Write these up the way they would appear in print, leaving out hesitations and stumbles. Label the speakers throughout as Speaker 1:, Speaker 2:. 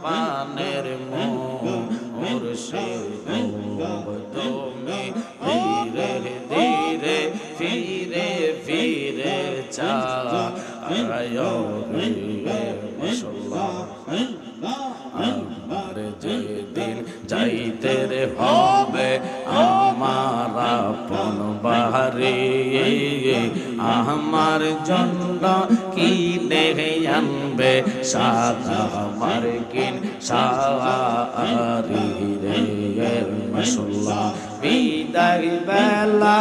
Speaker 1: পানের মুর্শিদ তুমি ধীরে ধীরে ফিরে ফিরে চায় রে মাশাআল্লাহ আমার যেদিন যাইতে রে হবে আমার আপন বাড়ি আমার জন্য কিনে আনবে সাদা মার্কিন শাড়ি রে মাশাআল্লাহ বিদায় বেলা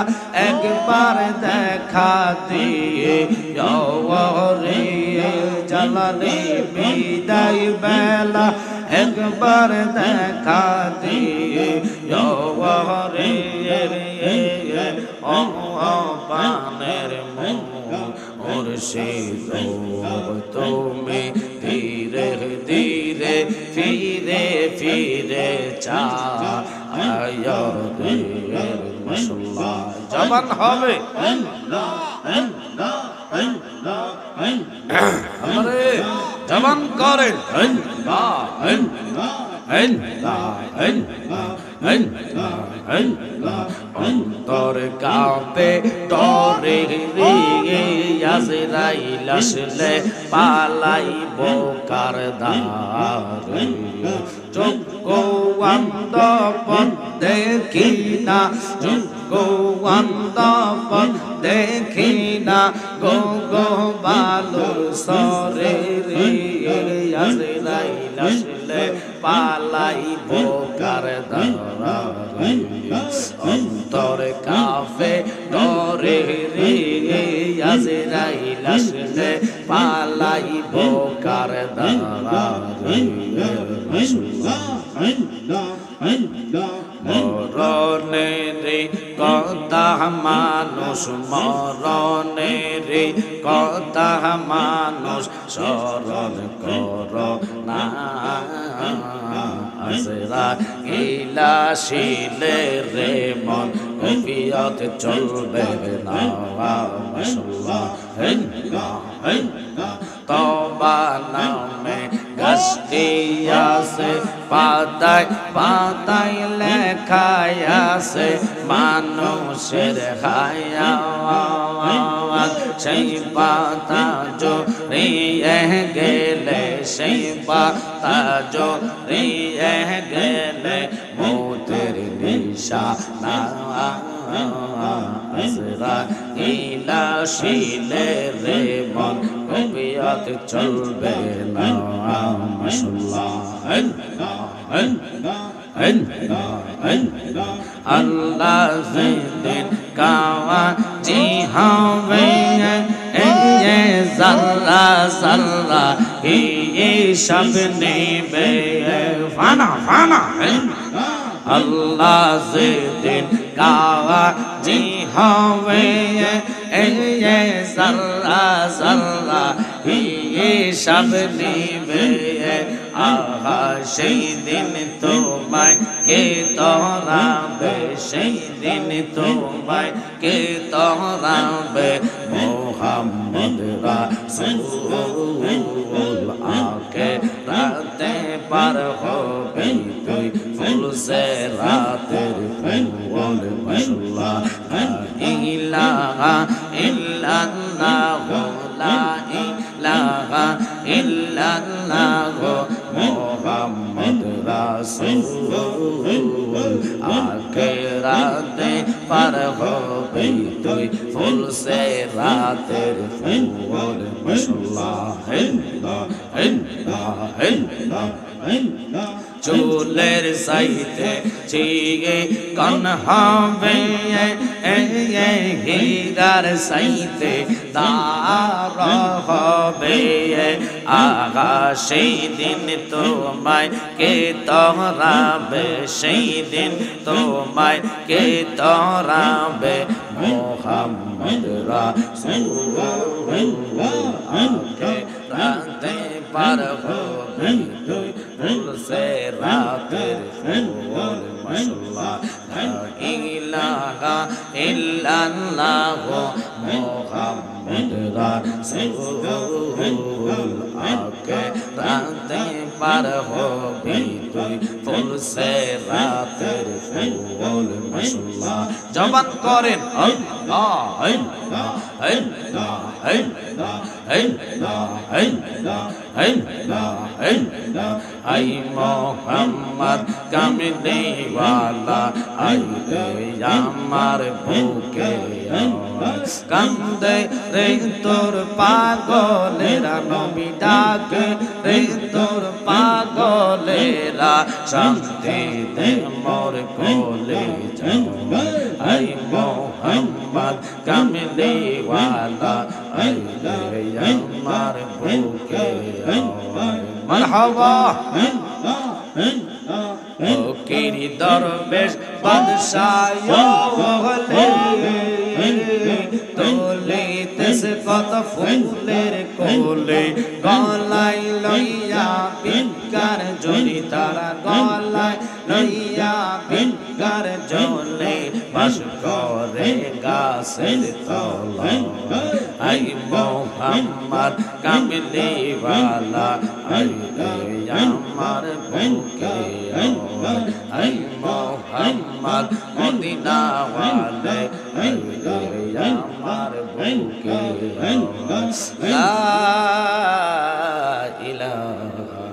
Speaker 1: একবার দেখা দিয়ে রে জালালি বিদায় বেলা একবার দেখা দিয়ে রে ও পানের মুর্শিদ তুমি ধীরে ধীরে ফিরে ফিরে চায় রে মাশাআল্লাহ জবান হবে আমারে জবান করেন অন্তর কাঁপে তরে রে আজরাইল আসলে পালাইব কার দ্বারে যোগ্য অন্ধ পথ দেখি না যোগ্য অন্ধ পথ দেখি না গো গো বালুর সরে রে আজরাইল আসলে পালাইব কার দ্বারে অন্তর কাঁপে তরে রে আজরাইল আসলে পালাইব কার দ্বারে মরণের কথা মানুষ মরণের কথা মানুষ স্মরণ কর না আজরাইল আসিলে রে মন কফিয়ত চলবে না মাশাআল্লাহ তওবা নামে গাছটি আছে পাতায় পাতায় লেখায় আছে মানুষের হায়াত সেই পাতা জড়িয়ে গেলে সেই পাতা জড়িয়ে গেলে মৌতের নিশানা আজরাইল আসিলে রে মন কফিয়ত চলবে না মাশাআল্লাহ আল্লাহ যেদিন কাওয়াজি হবে জাল্লা জাল্লা হিসাব নেবে ফানা ফানা আল্লাহ যেদিন কাওয়াজি হবে জাল্লা জাল্লা হিসাব নেবে আহা সেই দিন তোমায় কে তরাবে সেই দিন তোমায় কে তরাবে মোহাম্মদ রাসূল আকে রাতে পার হবে তুই ফুল সে রাতের ফুল মাশাআল্লাহ লা ইলাহা ইল্লাল্লাহ লা ইলাহা ইল্লাল্লাহ মোহাম্মদ রাসূল আখিরাতে পার হবে তুই ফুল সে রাতের ফুল মাশাআল্লাহ চুলের সাইতে চিগে কান হবে হীরার সাইতে তার হবে আগা সেই দিন তোমায় কে তরাবে সেই দিন তোমায় কে তরাবে মোহাম্মদ রাসূল রাতে পার হবে তুই ফুল সে রাতের ফুল মাশাআল্লাহ লা ইলাহা ইল্লাল্লাহ মুহাম্মদ রাসূল আকে রাতে পার হবি তুই ফুল সে রাতের ফুল মাশাআল্লাহ জবান করেন আল্লাহ আল্লাহ আল্লাহ আল্লাহ আল্লাহ আল্লাহ আল্লাহ আল্লাহ আই মোহাম্মদ কামলি ওয়ালা আই রে আমার বুকে কান্দে রে তোর পাগলেরা নবী ডাকে রে তোর পাগলেরা শান্তি দে মোর কোলে আই মোহাম্মদ কামলি ওয়ালা আই রে আমার বুকে মারহাবা ফকিরি দরবেশ বাদশাহ হলে তোলিতেছে কত ফুলের কোলে গলায় লইয়া বিকার জলি তারা গলায় লইয়া বিকার জলে বাস করে গাছের তলায় আই মোহাম্মদ কামলি ওয়ালা আই রে আমার বুকে আই মোহাম্মদ মদিনা ওয়ালা আই রে আমার বুকে লা ইলাহা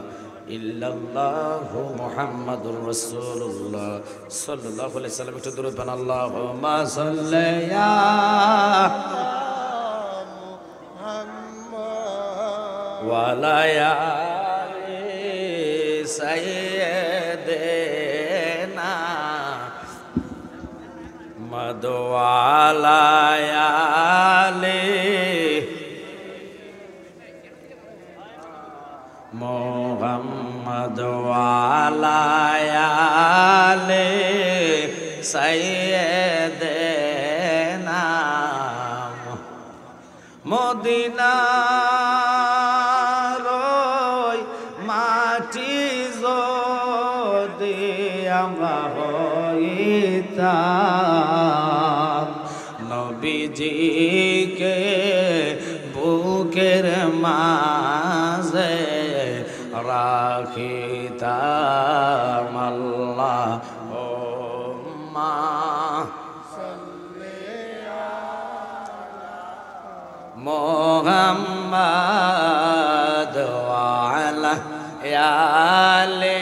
Speaker 1: ইল্লাল্লাহু মুহাম্মাদুর রাসূলুল্লাহ সাল্লাল্লাহু আলাইহি সাল্লাম একটু দরুদ বানান আল্লাহুম্মা সাল্লি ইয়া ওয়ালা ইয়া সাইয়্যিদিনা মদওয়ালা আলে মোহাম্মদ ওয়ালা আলে সাইয়্যিদিনা মদিনার ওই মাটি যদি আমরা হইতাম নবীজিকে বুকের মাঝে রাখিতাম আল্লাহ মোহাম্মদ ওয়ালা আলে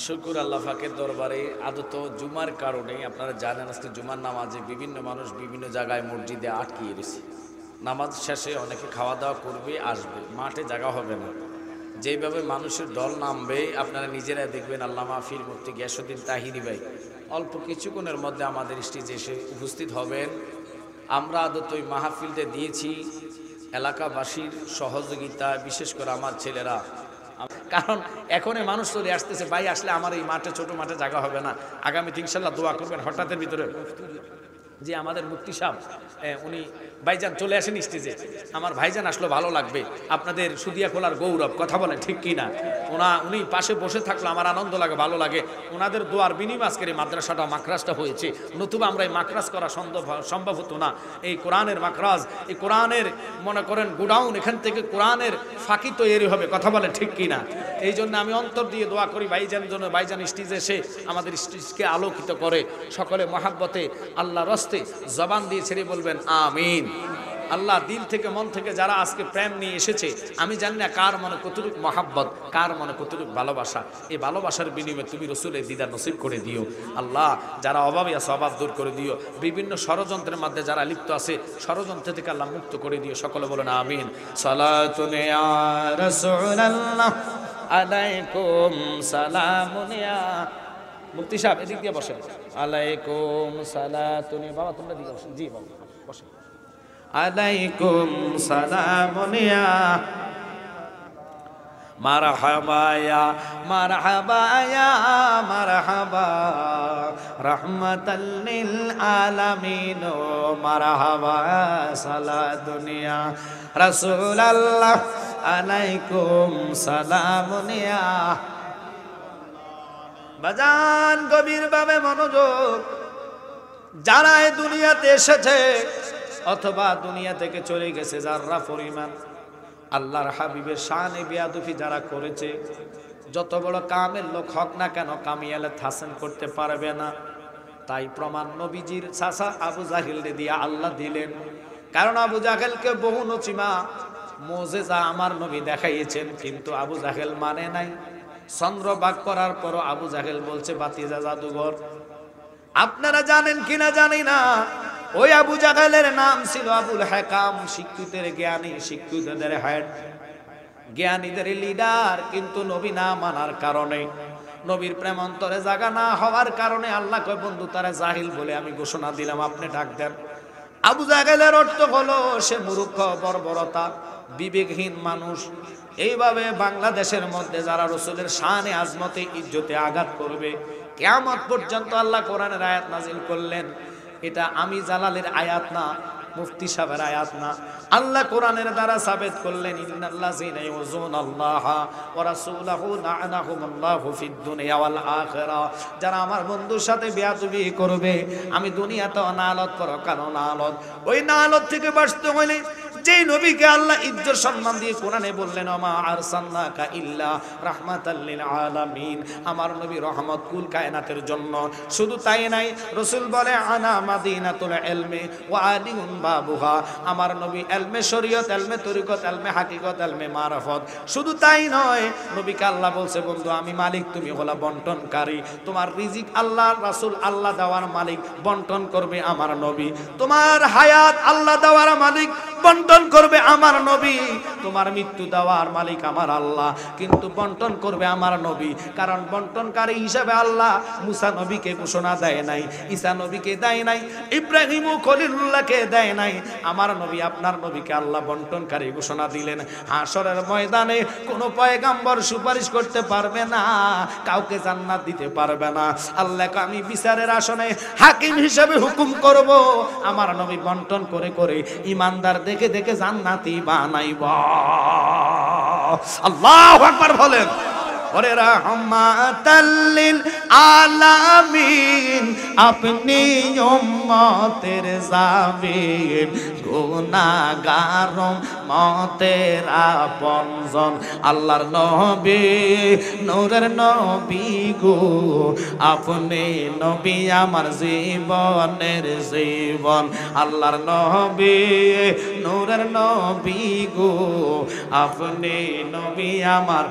Speaker 1: শুকুর আল্লাহ পাকের দরবারে আদত জুমার কারণে আপনারা জানেন আজকে জুমার নামাজে বিভিন্ন মানুষ বিভিন্ন জায়গায় মসজিদে আটকিয়ে রয়েছে নামাজ শেষে অনেকে খাওয়া দাওয়া করবে আসবে মাঠে জায়গা হবে না যেভাবে মানুষের দল নামবে আপনারা নিজেরা দেখবেন আল্লামা ফির মুফতি গিয়াসউদ্দিন তাহিরি ভাই অল্প কিছুক্ষণের মধ্যে আমাদের স্টেজে এসে উপস্থিত হবেন আমরা আদত ওই মাহফিলটা দিয়েছি এলাকাবাসীর সহযোগিতা বিশেষ করে আমার ছেলেরা কারণ এখন মানুষ চলে আসতেছে ভাই আসলে আমার এই মাঠে ছোট মাঠে জায়গা হবে না আগামীতে ইনশাল্লাহ দোয়া করবেন হঠাৎের ভিতরে যে আমাদের মুফতি সাহেব উনি ভাইজান চলে আসেন স্টেজে আমার ভাইজান আসলো ভালো লাগবে আপনাদের সুদিয়া খোলার গৌরব কথা বলেন ঠিক কি না উনি পাশে বসে থাকলে আমার আনন্দ লাগে ভালো লাগে ওনাদের দোয়ার বিনিময় আজকের এই মাদ্রাসাটা মাকরাজটা হয়েছে নতুবা আমরা এই মাকরাজ করা সম্ভব হতো না এই কোরআনের মাকরাজ এই কোরআনের মনে করেন গোডাউন এখান থেকে কোরআনের ফাঁকি তৈরি হবে কথা বলেন ঠিক কি না এই জন্য আমি অন্তর দিয়ে দোয়া করি ভাইজানের জন্য ভাইজান স্টেজে এসে আমাদের স্টেজকে আলোকিত করে সকলে মহাব্বতে আল্লাহর রাস্তে জবান দিয়ে ছেড়ে বলবেন আমিন আল্লাহ দিল থেকে মন থেকে যারা আজকে প্রেম নিয়ে এসেছে আমি জানি না কার মনে কতটুকু মহাব্বত কার মনে কতটুকু ভালোবাসা এই ভালোবাসার বিনিময়ে তুমি রসুলের দিদার নসিব করে দিও আল্লাহ যারা অভাবে আছে অভাব দূর করে দিও বিভিন্ন ষড়যন্ত্রের মধ্যে যারা লিপ্ত আছে ষড়যন্ত্র থেকে আল্লাহ মুক্ত করে দিও সকলে বলেন আমিন সালাতুন ইয়া রাসূলুল্লাহ আলাইকুম সালামুন ইয়া মুফতি সাহেব এদিক দিয়ে বসেন আলাইকুম সালাতুন বাবা তোমরা দিকে বসেন জি বাবা বসেন আলাইকুম সালামুন ইয়া মারহাবা ইয়া মারহাবা ইয়া মারহাবা রাহমাতাল লিল আলামিন মারহাবা সালাতুন ইয়া রাসূলুল্লাহ আলাইকুম সালামুন ইয়া বাজান গভীরভাবে মনোযোগ যারা এই দুনিয়াতে এসেছে
Speaker 2: অথবা দুনিয়া থেকে চলে গেছে যারা পরিমাণ। আল্লাহর হাবিবের শানে বেয়াদবি যারা করেছে, যত বড় কামের লোক হক না কেন কামিয়ালে হাসিল করতে পারবে না। তাই প্রমাণ নবীজির চাচা আবু জাহেলকে দিয়ে আল্লাহ দিলেন। কারণ আবু জাহেলকে বহু নচিমা মুজিজা আমার নবী দেখাইয়েছেন, কিন্তু আবু জাহেল মানে নাই। চন্দ্রবাগ করার পরও আবু জাহেল বলছে বাতিজা জাদুঘর। আপনারা জানেন কিনা জানি না, ওই আবু জাহেলের নাম ছিল আবুল হাকাম, শিক্ষিতের জ্ঞানী, শিক্ষিতদের হেড, জ্ঞানীদের লিডার। কিন্তু নবী না মানার কারণে, নবীর প্রেম অন্তরে জাগা না হওয়ার কারণে আল্লাহ কয় বন্ধু তারে জাহিল বলে আমি ঘোষণা দিলাম, আপনি ডাক দেন। আবু জাহেলের অর্থ হলো সে মূর্খ, বর্বরতা, বিবেকহীন মানুষ। এইভাবে বাংলাদেশের মধ্যে যারা রাসূলের শানে আজমতে ইজ্জতে আঘাত করবে, কিয়ামত পর্যন্ত আল্লাহ কোরআনের আয়াত নাজিল করলেন। এটা আমি জালালের আয়াত না, মুফতি সাহেবের আয়াত না, আল্লাহ কোরআনের দ্বারা সাবিত করলেন। ইন্নাল্লাযীনা ইউযুনাল্লাহা ওয়া রাসূলাহু লা'নাহুমুল্লাহু ফিদ দুনিয়া ওয়াল আখিরাহ। যারা আমার বন্ধুর সাথে বেয়াদবি করবে, আমি দুনিয়াতেও নালত পরকালেও নালত। ওই নালত থেকে বাঁচতে হলে যেই নবীকে আল্লাহ ইজ্জত সম্মান দিয়ে কোরআনে বললেন ওমা আরসালনাকা ইল্লা রাহমাতাল লিল আলামিন, আমার নবী রহমত কুল কায়নাতের জন্য। শুধু তাই নাই, রাসূল বলে আনা মাদিনাতুল ইলমি ওয়া আলিউন বাবুহা, আমার নবী ইলমে শরীয়ত, ইলমে তরিকত, ইলমে হাকিকত, ইলমে মারফত। শুধু তাই নয়, নবীকে আল্লাহ বলছে বন্ধু আমি মালিক, তুমি হলা বন্টনকারী। তোমার রিজিক আল্লাহ রাসূল আল্লাহ দেওয়ার মালিক, বন্টন করবে আমার নবী। তোমার হায়াত আল্লাহ দেওয়ার মালিক, বন্টন করবে আমার নবী। তোমার মৃত্যু দেওয়ার মালিক আমার আল্লাহ, কিন্তু বন্টন করবে আমার নবী। কারণ বন্টনকারী হিসেবে আল্লাহ মুসা নবীকে ঘোষণা দেয় নাই, ঈসা নবীকে দেয় নাই, ইব্রাহিম ও খলিলুল্লাহকে দেয় নাই। আমার নবী আপনার নবীকে আল্লাহ বন্টনকারী ঘোষণা দিলেন। হাশরের ময়দানে কোনো পয়গাম্বর সুপারিশ করতে পারবে না, কাউকে জান্নাত দিতে পারবে না। আল্লাহকে আমি বিচারের আসনে হাকিম হিসেবে হুকুম করব, আমার নবী বন্টন করে করে ইমানদার দেখে দেখে জান্নাতি বানাইবা। আল্লাহু আকবার বলেন। ওরে রাহমাতাল লিল আলামিন, আপনি উম্মতের জামিন, গুনাহগার উম্মতের আপনজন। আল্লাহর নবী, নূরের নবী গো, আপনি নবী আমার জীবনের জীবন। আল্লাহর নবী, নূরের নবী গো, আপনি নবী আমার,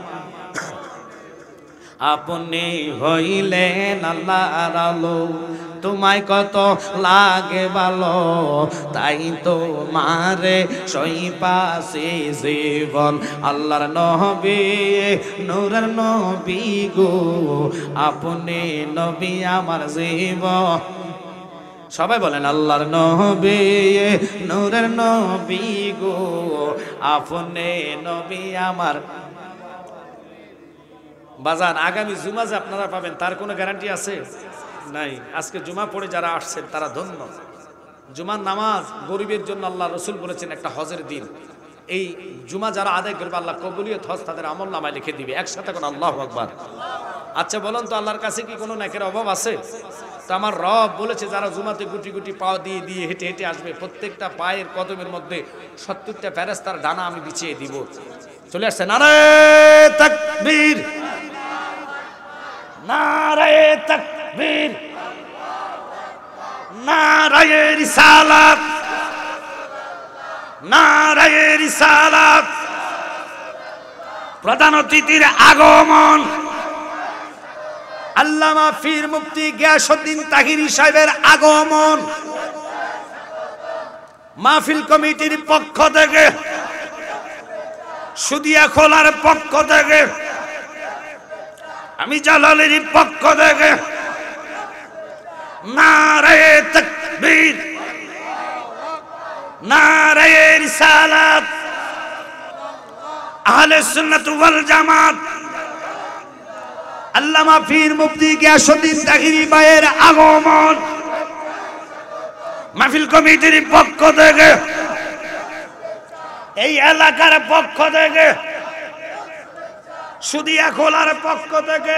Speaker 2: আপনি হইলেন আল্লাহর আলো। তোমায় কত লাগে ভালো, তাই তো মারে সইপাছে জীবন। আল্লাহর নবী, নূরের নবী গো, আপনি নবী আমার জীবন। সবাই বলেন আল্লাহর নবী, নূরের নবী গো, আপনি নবী আমার। বাজান আগামী জুমা যে আপনারা পাবেন তার কোনো গ্যারান্টি আছে? নাই। আজকে জুমা পড়ে যারা আসছেন তারা ধন্য। জুমার নামাজ গরিবের জন্য আল্লাহ রসুল বলেছেন একটা হজের দিন। এই জুমা যারা আদায় করবে আল্লাহ কবুলিয়ত হজ তাদের আমল নামায় লিখে দিবে। একসাথে কোন আল্লাহু আকবার। আচ্ছা বলুন তো আল্লাহর কাছে কি কোনো নেকের অভাব আছে? তো আমার রব বলেছে যারা জুমাতে গুটি গুটি পাও দিয়ে দিয়ে হেঁটে হেঁটে আসবে, প্রত্যেকটা পায়ের কদমের মধ্যে 70টা ফেরেশতার ডানা আমি বিছিয়ে দিব। চলে আসছে নারে তাকবীর, নারায়ে তাকবীর, নারায়ে রিসালাত, নারায়ে রিসালাত। প্রধান অতিথির আগমন, আল্লামা পীর মুফতি গিয়াসউদ্দিন তাহিরি সাহেবের আগমন। মাহফিল কমিটির পক্ষ থেকে, সুদিয়া খোলার পক্ষ থেকে, আমি জালালের পক্ষ থেকে নারায়ে তাকবীর, নারায়ে রিসালাত, আহলে সুন্নাত ওয়াল জামাত, আল্লামা পীর মুফতি গিয়াসউদ্দিন তাহিরি ভাইয়ের আগমন। মাহফিল কমিটির পক্ষ থেকে, এই এলাকার পক্ষ থেকে, সুদিয়া খোলার পক্ষ থেকে,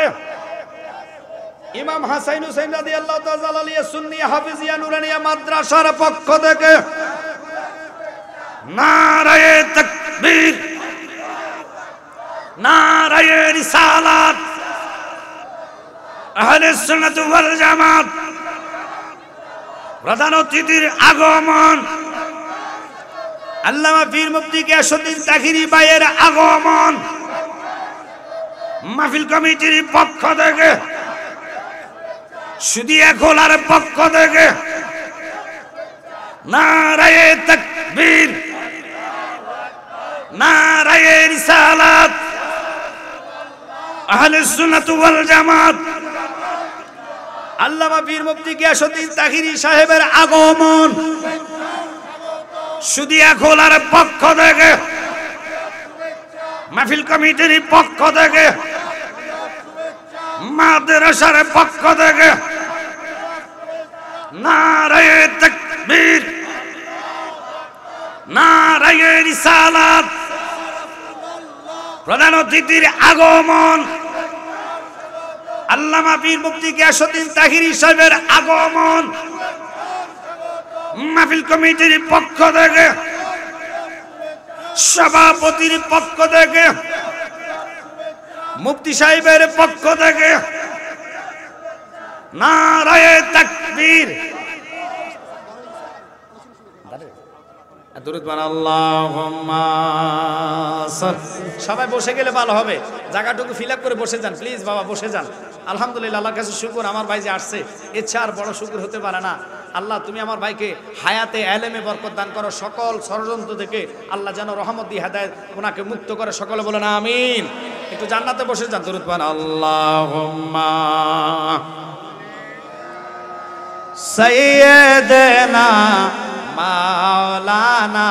Speaker 2: ইমাম হাসান হুসাইন রাদিয়াল্লাহু তাআলা আলাইহি সুন্নি হাফিজিয়া নুরানিয়া মাদ্রাসার পক্ষ থেকে, নারায়ে তাকবীর, নারায়ে রিসালাত, আহলে সুন্নাত ওয়াল জামাত। প্রধান অতিথির আগমন, আল্লামা পীর মুফতি গিয়াসউদ্দিন তাহিরি ভাইয়ের আগমন, মাহফিল কমিটির পক্ষ থেকে, সুদিয়া খোলার পক্ষ থেকে নারায়ে তাকবীর, নারায়ে রিসালাত, আহলে সুন্নাত ওয়াল জামাত। আল্লামা পীর মুফতি গিয়াসউদ্দিন তাহিরি সাহেবের আগমন, সুদিয়া খোলার পক্ষ থেকে, মাহফিল কমিটির পক্ষ থেকে, মাদ্রাসার পক্ষ থেকে নারায়ে তাকবীর, নারায়ে রিসালাত। প্রধান অতিথির আগমন, আল্লামা পীর মুফতি গিয়াসউদ্দিন তাহিরি সাহেবের আগমন, মাহফিল কমিটির পক্ষ থেকে, সভাপতির পক্ষ থেকে, মুফতি সাহেবের পক্ষ থেকে নারায়ে তাকবীর। সবাই বসে গেলে ভালো হবে, জায়গাটুকু ফিল আপ করে বসে যান প্লিজ বাবা, বসে যান। আলহামদুলিল্লাহ, আল্লাহর কাছে শুকর, আমার ভাই যে আসছে ইচ্ছা আর বড় শুকর হতে পারে না। আল্লাহ তুমি আমার ভাইকে হায়াতে এলেমে বরকত দান করো, সকল ষড়যন্ত্র থেকে আল্লাহ যেন রহমত দিয়ে হেদায়েত ওনাকে মুক্ত করে, সকলে বলে না আমিন। একটু জান্নাতে বসে যান, দরুদ পড়েন। আল্লাহুম্মা সাইয়্যিদানা মাওলানা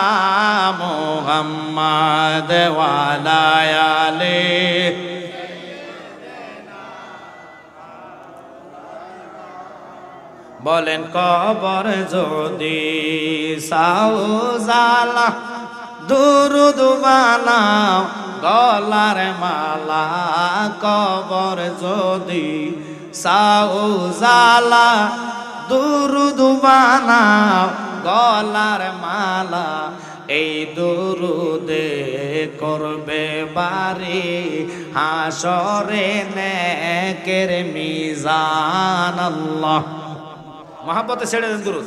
Speaker 2: মুহাম্মদ ওয়া আলা আলিহি। বলেন কবর যদি সাউজালা, দুরুদ বানাও গলার মালা। কবর যদি সাউজালা, দুরুদ বানাও গলার মালা। এই দুরুদে করবে বাড়ি হাসরে নেকের মিজান। আল্লাহ মহাব্বতে ছেড়ে দেন দুরুদ।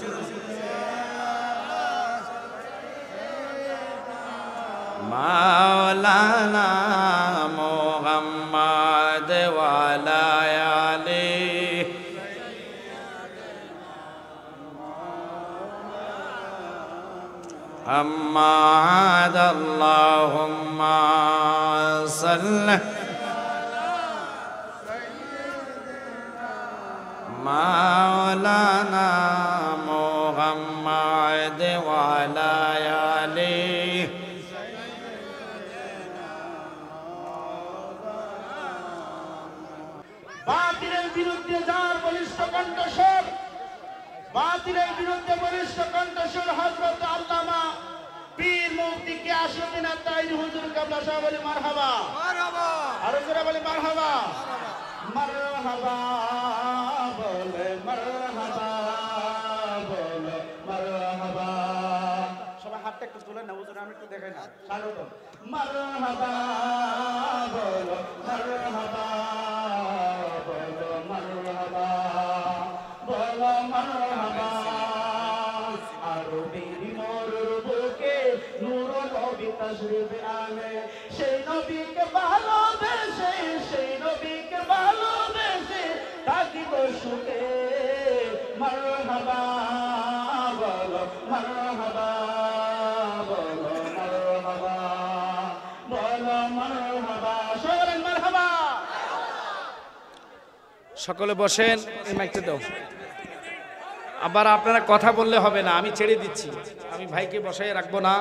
Speaker 2: মাওলানা মুহাম্মদ ওয়া আলা আলিহি। আম্মাদ আল্লাহুম্মা সাল্লি মাওলানা মুহাম্মদ ওয়া আলা আলিহি।
Speaker 3: বাতিলের বিরুদ্ধে যার বলিষ্ঠ কণ্ঠস্বর, বাতিলের বিরুদ্ধে বলিষ্ঠ কণ্ঠস্বর হযরত আল্লামা পীর মুফতি গিয়াসউদ্দিন তাহিরি হুজুর কাবলা সাহেব বলি মারহাবা, মারহাবা। আরো জোরে বলি মারহাবা, মারহাবা। বলে মারহাবা, বলে মারহাবা। সবাই হাতটা একটু তুলে না, হুজুর আমি একটু দেখাই না। স্বাগত। মারহাবা, বলো মারহাবা, বলো মারহাবা, বলো মারহাবা। আরবীর মরুর বুকে নূর নবী তাশরীফ আনে, সেই নবীকে ভালোবেসে, সেই নবীকে ভালোবেসে থাকিব সুখে। মারহাবা, বলো মারহাবা, বলো মারহাবা, বলো মারহাবা। সবাই মারহাবা।
Speaker 2: সকলে বসেন, এই মাইকটা দাও। আবার আপনারা কথা বললে হবে না, আমি ছেড়ে দিচ্ছি। আমি ভাইকে বসাই রাখবো না,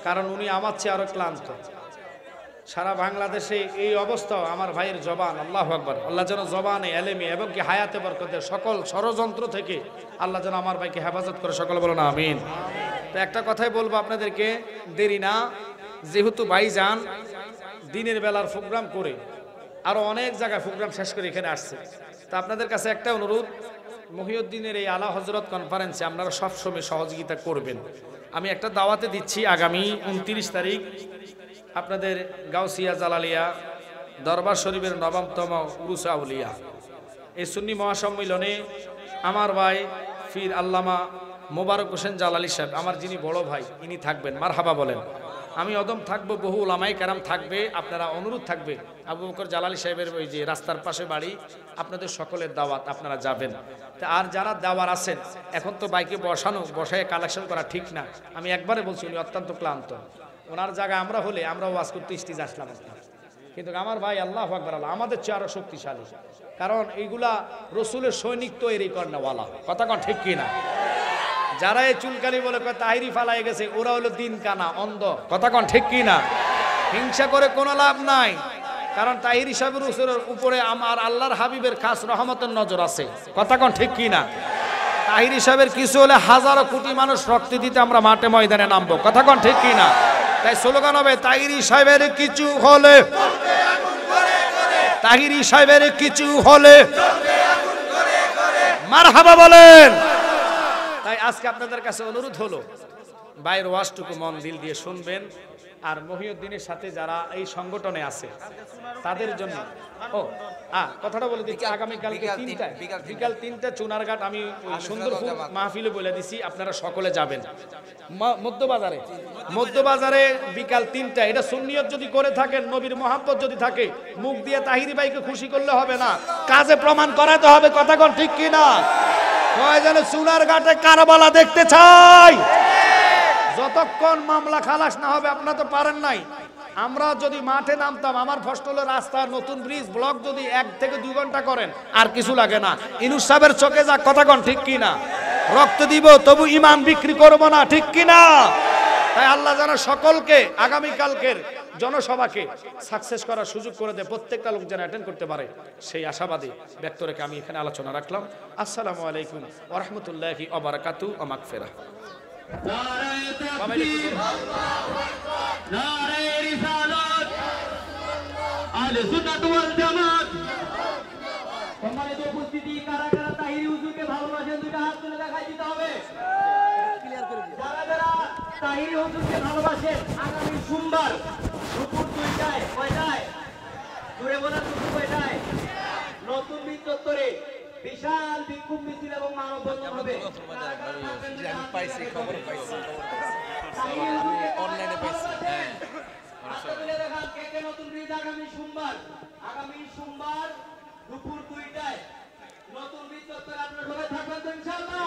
Speaker 2: কারণ উনি আমার চেয়ে আরো ক্লান্ত। সারা বাংলাদেশে এই অবস্থা, আমার ভাইয়ের জবান, আল্লাহু আকবার। আল্লাহ যেন জবানে এলেমে এবং কি হায়াতে বরকতে সকল ষড়যন্ত্র থেকে আল্লাহ যেন আমার ভাইকে হেফাজত করে, সকলে বলো না আমিন। তো একটা কথাই বলবো আপনাদেরকে, দেরি না, যেহেতু ভাইজান দিনের বেলার প্রোগ্রাম করে আরো অনেক জায়গায় প্রোগ্রাম শেষ করে এখানে আসছে, তা আপনাদের কাছে একটা অনুরোধ, মহিউদ্দিনের এই আলা হজরত কনফারেন্সে আপনারা সবসময় সহযোগিতা করবেন। আমি একটা দাওয়াতে দিচ্ছি, আগামী 29 তারিখ আপনাদের গাউসিয়া জালালিয়া দরবার শরীফের ৯তম উরুস আউলিয়া এই সুন্নি মহাসম্মিলনে আমার ভাই ফির আল্লামা মোবারক হোসেন জালালি সাহেব, আমার যিনি বড় ভাই, ইনি থাকবেন। মারহাবা বলেন। আমি অদম থাকবো, বহু ওলামায়ে কেরাম থাকবে। আপনারা অনুরোধ থাকবে, আবু বকর জালালি সাহেবের ওই যে রাস্তার পাশে বাড়ি, আপনাদের সকলের দাওয়াত, আপনারা যাবেন। আর যারা দাওয়ার আছেন, এখন তো বাইকে বসায় কালেকশন করা ঠিক না। আমি একবারে বলছি, উনি অত্যন্ত ক্লান্ত। ওনার জায়গায় আমরা হলে আমরা ওয়াজ করতে স্টেজে আসলাম, কিন্তু আমার ভাই আল্লাহু আকবার, আল্লাহ আমাদের চেয়ে আরো শক্তিশালী। কারণ এইগুলা রসুলের সৈনিক তৈরি করেনাওয়ালা, কথা কন ঠিক কিনা? যারা এই চুলকালি বলে তাহিরি ফালাই গেছে, ওরা হলো দিন কানা, অন্ধ, কথা কন ঠিক কিনা? হিংসা করে কোনো লাভ নাই, কারণ তাহিরি সাহেবের উপরে আমার আল্লাহর হাবিবের খাস রহমতের নজর আছে, কথা কন ঠিক কিনা? তাহিরি সাহেবের কিছু হলে হাজারো কোটি মানুষ রক্ত দিতে আমরা মাঠে ময়দানে নামবো, কথা কন ঠিক কিনা? তাই স্লোগান হবে, তাহিরি সাহেবের কিছু হলে, তাহিরি সাহেবের কিছু হলে মারহাবা বলেন। তাই আজকে আপনাদের কাছে অনুরোধ হলো, বাইরের ওয়াজটুকু মন দিল দিয়ে শুনবেন। আর মহিউদ্দিনের সাথে যারা এই সংগঠনে আছে তাদের জন্য কথাটা বলে দিচ্ছি, আগামীকালকে বিকাল 3টায় চুনারঘাট আমি সুন্দরপুর মাহফিলে বলে দিছি, আপনারা সকলে যাবেন। মধ্যবাজারে বিকাল 3টায়। এটা সুন্নিয়ত যদি করে থাকেন, নবীর মহাব্বত যদি থাকে, মুখ দিয়ে তাহিরি ভাইকে খুশি করলে হবে না, কাজে প্রমাণ করাতে হবে, কথা কোন ঠিক কিনা? কয়জনে চুনারঘাটে কারবালা দেখতে চাই? যতক্ষণ মামলা খালাস না হবে, আপনারা তো পারেন নাই। আমরা যদি মাঠে নামতাম, আমার ফসলের রাস্তা, নতুন ব্রিজ, ব্লক যদি 1 থেকে 2 ঘন্টা করেন, আর কিছু লাগে না। ইনুস সাহেবের চোখে যা, কথা কন ঠিক কিনা? রক্ত দিব তবু ইমান বিক্রি করব না, ঠিক কিনা? তাই আল্লাহ যেন সকলকে আগামীকালকের জনসভাকে সাকসেস করার সুযোগ করে দেয়, প্রত্যেকটা লোক যেন অ্যাটেন্ড করতে পারে, সেই আশাবাদী ব্যক্ত রেখে আমি এখানে আলোচনা রাখলাম। আসসালামু আলাইকুম ওয়া রাহমাতুল্লাহি ওয়া বারাকাতুহু ওয়া মাগফিরাহ।
Speaker 3: সম্মানিত উপস্থিতি, কারা কারা তাহিরি হুজুরকে ভালোবাসেন দুইটা হাত তুলে দেখাই দিতে হবে। যারা যারা তাহিরি হুজুরকে ভালোবাসেন, আগামী সোমবার দুপুর 2টায়, কয়টায়? জুড়ে বলার দুপুর কয়টায়? নতুন বীজ চত্বরে বিশাল বিক্ষোভ মিছিল এবং মানববন্ধন হবে। অনলাইনে পাইছি, নতুন ব্রিজ আগামী সোমবার দুপুর 2টায় নতুন ব্রিজ চত্বরে আপনারা সবাই থাকবেন তো ইনশাআল্লাহ?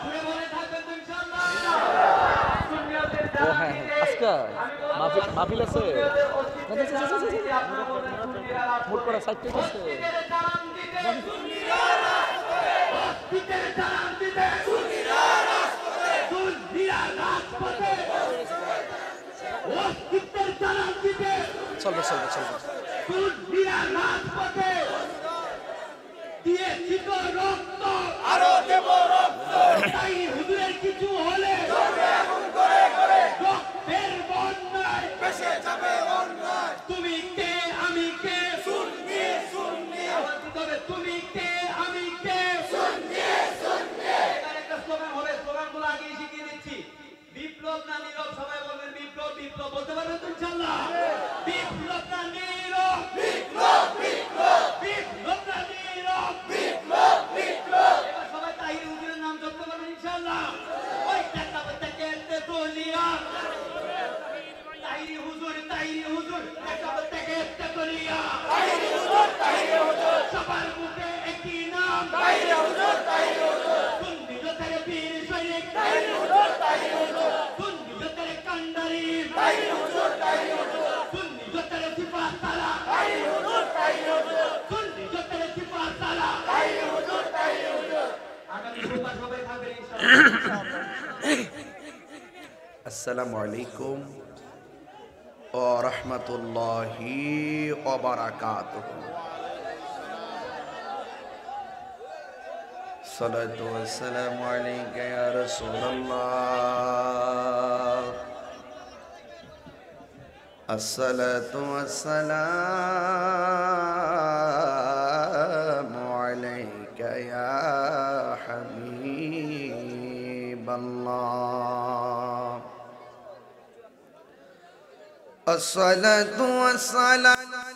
Speaker 3: ঘুরে বলে থাকবেন তো ইনশাআল্লাহ?
Speaker 4: আজকে মাহফিল আছে, মোট করা 60 টাকা আছে। চলবে চলবে চলবে।
Speaker 3: আরো দেব রক্ত, তাই হুজুরের কিছু হলে রক্তের বন্যায় ভেসে যাবে অন্যায়। তুমি কে আমি কে, সুন্নি সুন্নি, তবে তুমি কে আমি কে, সুন্নি সুন্নি। এখানে একটা স্লোগান হবে, স্লোগানগুলো আগে শিখিয়ে দিচ্ছি। বিপ্লব না নীরব, সবাই বলবেন বিপ্লব বিপ্লব, বলতে পারবেন তো ইনশাআল্লাহ? বিপ্লব না নীরব, বিপ্লব বিপ্লব, বিপ্লব না নীরব, বিপ্লব বিপ্লব। এবার সবাই তাহিরি হুজুরের নাম জপতে পারবেন ইনশাআল্লাহ? ওই টাকা থেকে তেতুলিয়া, তাহিরি হুজুর টাকা থেকে তেতুলিয়া, তাহিরি হুজুর সবার মুখে একই নাম, তাহিরি হুজুর সুন্নি জোতের বীর সৈনিক, তাহিরি হুজুর সুন্নি জোতের কান্ডারি, তাহিরি হুজুর সুন্নি জোতের সিফাত তালা, তাহিরি হুজুর সুন্নি জোতের সিফাত তালা, তাহিরি হুজুর আগামী সোমবার সবাই থাকবেন ইনশাআল্লাহ।
Speaker 5: আসসালামু আলাইকুম ওয়া রাহমাতুল্লাহি ওয়া বারাকাতুহু। সালাতু ওয়াসসালামু আলাইকা ইয়া রাসূলুল্লাহ। আসসালাতু ওয়াসসালামু আলাইকা ইয়া ইল্লাল্লাহ। আসসালাতু ওয়াসসালামু